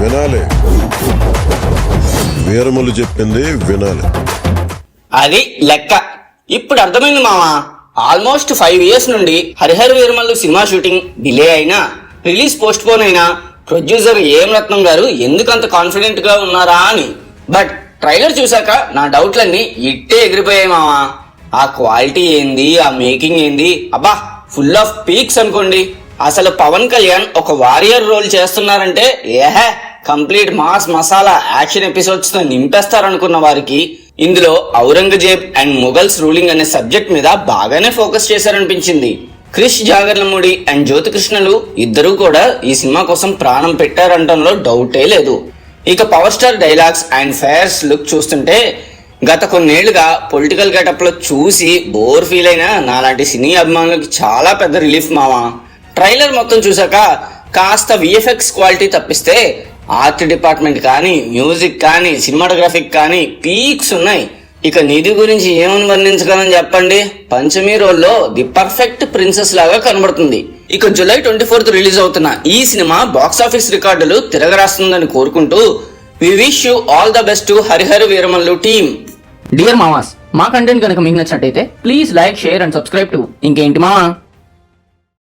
వినాలి, వీరములు చెప్పింది వినాలి. అది లెక్క. ఇప్పుడు అర్థమైంది మావా. ఆల్మోస్ట్ 5 years నుండి Harihara Veeramallu cinema shooting delay అయినా, రిలీజ్ పోస్ట్ పోన్ అయినా ప్రొడ్యూసర్ ఏం రత్నం గారు ఎందుకంత కాన్ఫిడెంట్ గా ఉన్నారా అని. బట్ ట్రైలర్ చూసాక నా డౌట్లన్నీ ఇట్టే ఎగిరిపోయాయి మావా. ఆ క్వాలిటీ ఏంది, ఆ మేకింగ్ ఏంది, అబ్బా ఫుల్ ఆఫ్ పీక్స్ అనుకోండి. అసలు పవన్ కళ్యాణ్ ఒక వారియర్ రోల్ చేస్తున్నారంటే ఏహే complete mass masala action episodes తో నింపేస్తారనుకున్న వారికి ఇందులో ఔరంగజేబ్ అండ్ మొఘల్స్ రూలింగ్ అనే సబ్జెక్ట్ మీద బాగానే ఫోకస్ చేశారనిపించింది. క్రిష్ జాగర్లమూడి అండ్ జ్యోతికృష్ణలు ఇద్దరూ కూడా ఈ సినిమా కోసం ప్రాణం పెట్టారంటంలో డౌటే లేదు. ఇక power star dialogues and fires look చూస్తుంటే గత కొన్నేళ్లుగా పొలిటికల్ గెటప్ లో చూసి బోర్ ఫీల్ అయిన నాలాంటి సినీ అభిమానులకు చాలా పెద్ద రిలీఫ్ మావా. ట్రైలర్ మొత్తం చూసాక కాస్త విఎఫ్ఎక్స్ క్వాలిటీ తప్పిస్తే ఆర్ట్ డిపార్ట్మెంట్ కానీ, మ్యూజిక్ కానీ, సినిమాటోగ్రఫిక్ కానీ పీక్స్ ఉన్నాయి. ఇక నిధి గురించి ఏమని వర్ణించగలని చెప్పండి. పంచమి రోల్లో ది పర్ఫెక్ట్ ప్రిన్సెస్ లాగా కనబడుతుంది. ఇక July 24th రిలీజ్ అవుతున్న ఈ సినిమా బాక్సాఫీస్ రికార్డులు తిరగరాస్తుందని కోరుకుంటూ we wish you all the best to Harihara Veeramallu team. Dear మామాస్, మా కంటెంట్ కనుక మీకు నచ్చినట్టయితే please like, share and subscribe to ఇంకేంటి మామా.